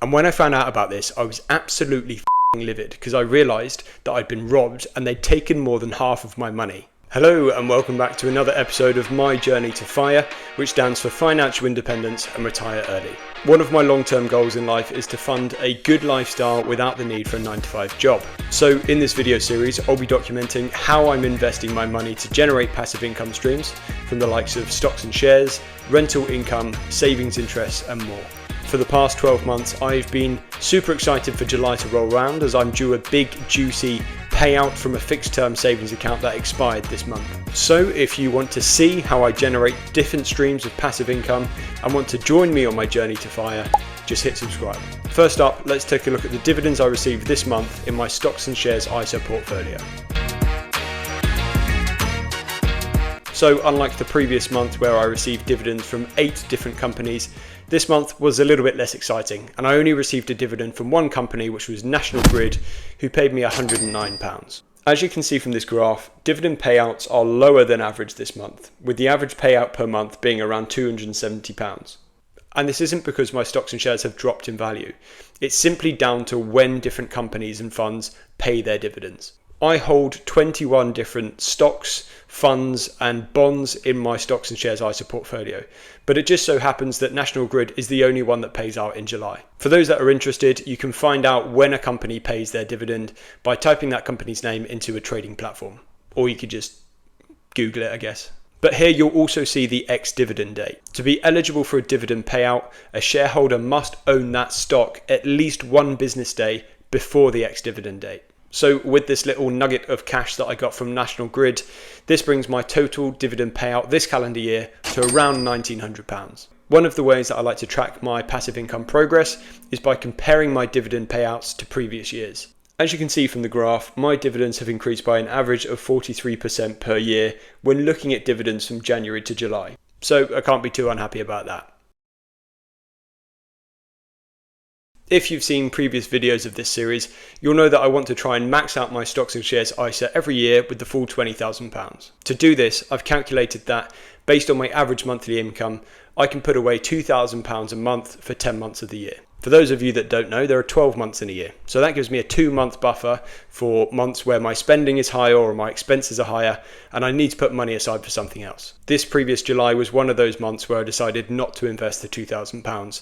And when I found out about this, I was absolutely livid because I realised that I'd been robbed and they'd taken more than half of my money. Hello and welcome back to another episode of My Journey to FIRE, which stands for Financial Independence and Retire Early. One of my long-term goals in life is to fund a good lifestyle without the need for a 9-to-5 job. So in this video series, I'll be documenting how I'm investing my money to generate passive income streams from the likes of stocks and shares, rental income, savings interest and more. For the past 12 months, I've been super excited for July to roll around as I'm due a big, juicy payout from a fixed term savings account that expired this month. So if you want to see how I generate different streams of passive income and want to join me on my journey to FIRE, just hit subscribe. First up, let's take a look at the dividends I received this month in my stocks and shares ISA portfolio. So unlike the previous month where I received dividends from 8 different companies, this month was a little bit less exciting, and I only received a dividend from one company, which was National Grid, who paid me £109. As you can see from this graph, dividend payouts are lower than average this month, with the average payout per month being around £270. And this isn't because my stocks and shares have dropped in value. It's simply down to when different companies and funds pay their dividends. I hold 21 different stocks, funds and bonds in my stocks and shares ISA portfolio, but it just so happens that National Grid is the only one that pays out in July. For those that are interested, you can find out when a company pays their dividend by typing that company's name into a trading platform, or you could just Google it, I guess. But here you'll also see the ex-dividend date. To be eligible for a dividend payout, a shareholder must own that stock at least one business day before the ex-dividend date. So with this little nugget of cash that I got from National Grid, this brings my total dividend payout this calendar year to around £1,900. One of the ways that I like to track my passive income progress is by comparing my dividend payouts to previous years. As you can see from the graph, my dividends have increased by an average of 43% per year when looking at dividends from January to July. So I can't be too unhappy about that. If you've seen previous videos of this series, you'll know that I want to try and max out my stocks and shares ISA every year with the full £20,000. To do this, I've calculated that based on my average monthly income, I can put away £2,000 a month for 10 months of the year. For those of you that don't know, there are 12 months in a year. So that gives me a 2-month buffer for months where my spending is higher or my expenses are higher and I need to put money aside for something else. This previous July was one of those months where I decided not to invest the £2,000.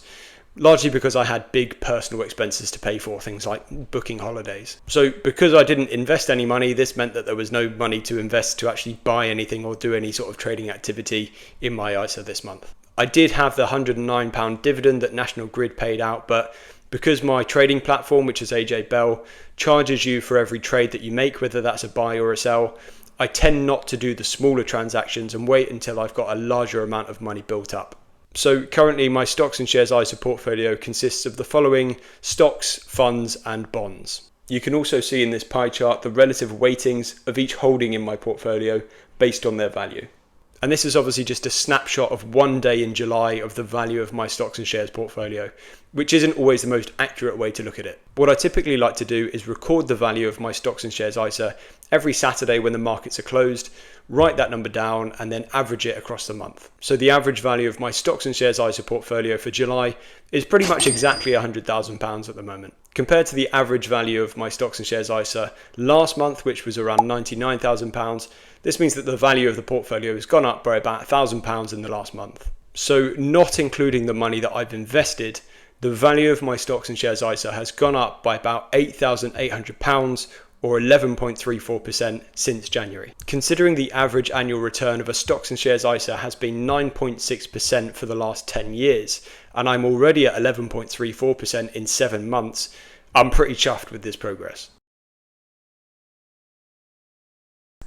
Largely because I had big personal expenses to pay for, things like booking holidays. So because I didn't invest any money, this meant that there was no money to invest to actually buy anything or do any sort of trading activity in my ISA this month. I did have the £109 dividend that National Grid paid out, but because my trading platform, which is AJ Bell, charges you for every trade that you make, whether that's a buy or a sell, I tend not to do the smaller transactions and wait until I've got a larger amount of money built up. So currently my stocks and shares ISA portfolio consists of the following stocks, funds and bonds. You can also see in this pie chart the relative weightings of each holding in my portfolio based on their value. And this is obviously just a snapshot of one day in July of the value of my stocks and shares portfolio, which isn't always the most accurate way to look at it. What I typically like to do is record the value of my stocks and shares ISA every Saturday when the markets are closed, write that number down and then average it across the month. So the average value of my stocks and shares ISA portfolio for July is pretty much exactly £100,000 at the moment. Compared to the average value of my stocks and shares ISA last month, which was around £99,000, this means that the value of the portfolio has gone up by about £1,000 in the last month. So not including the money that I've invested, the value of my stocks and shares ISA has gone up by about £8,800 or 11.34% since January. Considering the average annual return of a stocks and shares ISA has been 9.6% for the last 10 years, and I'm already at 11.34% in 7 months, I'm pretty chuffed with this progress.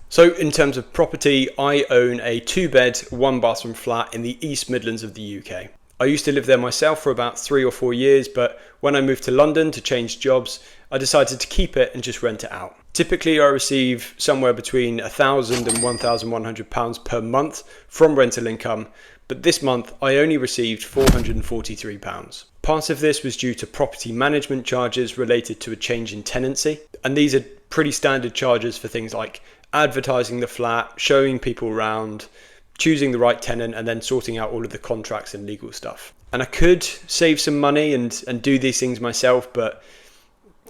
So in terms of property, I own a 2-bed, 1-bathroom flat in the East Midlands of the UK. I used to live there myself for about 3 or 4 years, but when I moved to London to change jobs, I decided to keep it and just rent it out. Typically, I receive somewhere between £1,000 and £1,100 per month from rental income, but this month I only received £443. Part of this was due to property management charges related to a change in tenancy, and these are pretty standard charges for things like advertising the flat, showing people around, choosing the right tenant, and then sorting out all of the contracts and legal stuff. And I could save some money and do these things myself, but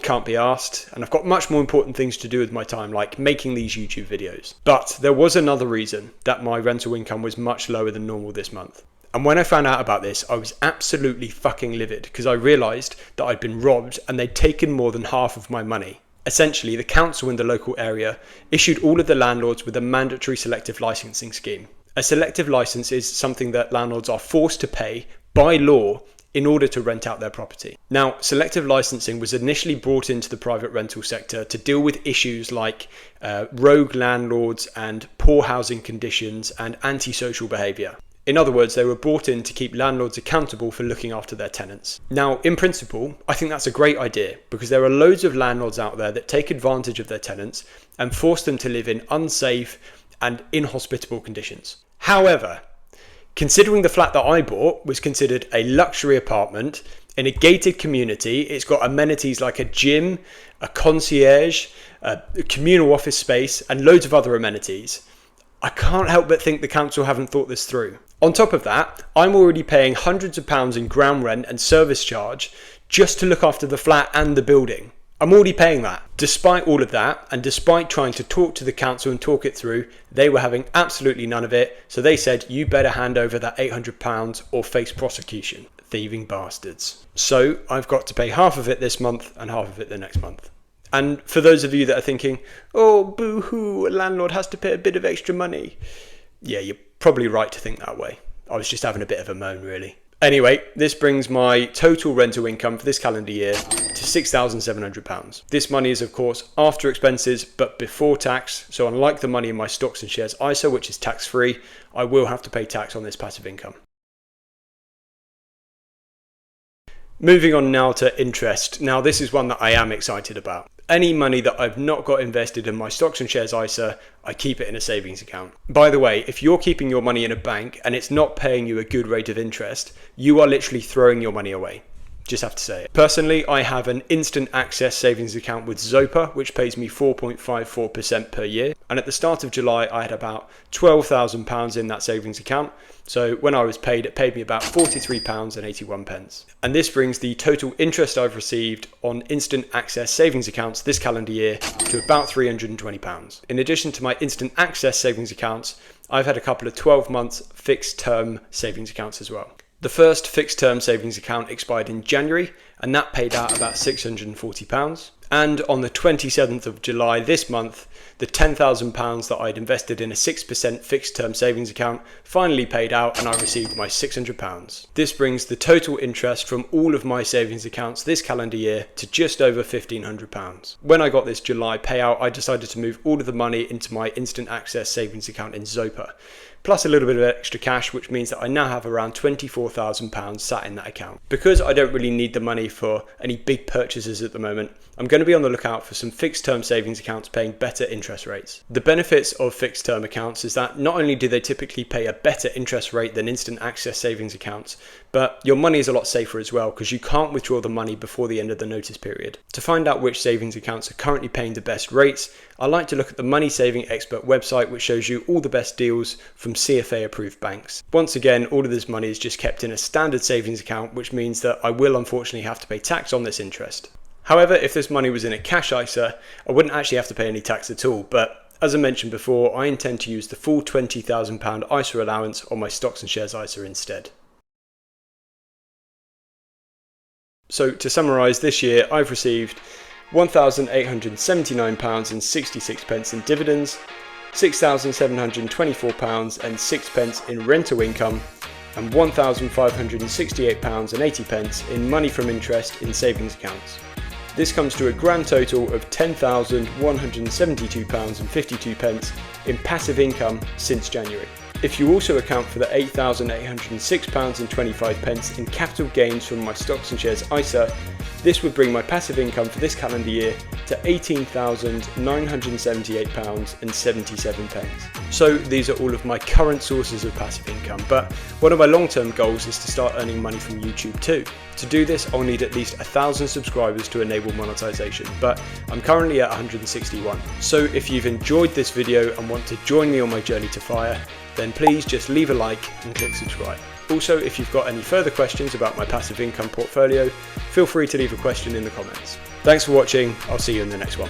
can't be asked. And I've got much more important things to do with my time, like making these YouTube videos. But there was another reason that my rental income was much lower than normal this month. And when I found out about this, I was absolutely fucking livid because I realised that I'd been robbed and they'd taken more than half of my money. Essentially, the council in the local area issued all of the landlords with a mandatory selective licensing scheme. A selective license is something that landlords are forced to pay by law in order to rent out their property. Now, selective licensing was initially brought into the private rental sector to deal with issues like rogue landlords and poor housing conditions and antisocial behaviour. In other words, they were brought in to keep landlords accountable for looking after their tenants. Now, in principle, I think that's a great idea because there are loads of landlords out there that take advantage of their tenants and force them to live in unsafe and inhospitable conditions. However, considering the flat that I bought was considered a luxury apartment in a gated community, it's got amenities like a gym, a concierge, a communal office space, and loads of other amenities, I can't help but think the council haven't thought this through. On top of that, I'm already paying hundreds of pounds in ground rent and service charge just to look after the flat and the building. I'm already paying that. Despite all of that, and despite trying to talk to the council and talk it through, they were having absolutely none of it. So they said, you better hand over that £800 or face prosecution. Thieving bastards. So I've got to pay half of it this month and half of it the next month. And for those of you that are thinking, oh, boo-hoo, a landlord has to pay a bit of extra money. Yeah, you're probably right to think that way. I was just having a bit of a moan, really. Anyway, this brings my total rental income for this calendar year to £6,700. This money is, of course, after expenses, but before tax. So unlike the money in my stocks and shares ISA, which is tax-free, I will have to pay tax on this passive income. Moving on now to interest. Now, this is one that I am excited about. Any money that I've not got invested in my stocks and shares ISA, I keep it in a savings account. By the way, if you're keeping your money in a bank and it's not paying you a good rate of interest, you are literally throwing your money away. Just have to say it. Personally, I have an instant access savings account with Zopa, which pays me 4.54% per year. And at the start of July, I had about £12,000 in that savings account. So when I was paid, it paid me about £43.81. And this brings the total interest I've received on instant access savings accounts this calendar year to about £320. In addition to my instant access savings accounts, I've had a couple of 12-month fixed term savings accounts as well. The first fixed term savings account expired in January, and that paid out about £640. And on the 27th of July this month, the £10,000 that I'd invested in a 6% fixed term savings account finally paid out, and I received my £600. This brings the total interest from all of my savings accounts this calendar year to just over £1,500. When I got this July payout, I decided to move all of the money into my instant access savings account in Zopa, plus a little bit of extra cash, which means that I now have around £24,000 sat in that account. Because I don't really need the money for any big purchases at the moment, I'm going to be on the lookout for some fixed term savings accounts paying better interest rates. The benefits of fixed term accounts is that not only do they typically pay a better interest rate than instant access savings accounts, but your money is a lot safer as well because you can't withdraw the money before the end of the notice period. To find out which savings accounts are currently paying the best rates, I like to look at the Money Saving Expert website, which shows you all the best deals from CFA approved banks. Once again, all of this money is just kept in a standard savings account, which means that I will unfortunately have to pay tax on this interest. However, if this money was in a cash ISA, I wouldn't actually have to pay any tax at all, but as I mentioned before, I intend to use the full £20,000 ISA allowance on my stocks and shares ISA instead. So to summarise, this year I've received £1,879.66 in dividends, £6,724.06 in rental income, and £1,568.80 in money from interest in savings accounts. This comes to a grand total of £10,172.52 in passive income since January. If you also account for the £8,806.25 in capital gains from my stocks and shares ISA, this would bring my passive income for this calendar year to £18,978.77. So these are all of my current sources of passive income, but one of my long-term goals is to start earning money from YouTube too. To do this, I'll need at least 1,000 subscribers to enable monetization, but I'm currently at 161. So if you've enjoyed this video and want to join me on my journey to FIRE, then please just leave a like and click subscribe. Also, if you've got any further questions about my passive income portfolio, feel free to leave a question in the comments. Thanks for watching, I'll see you in the next one.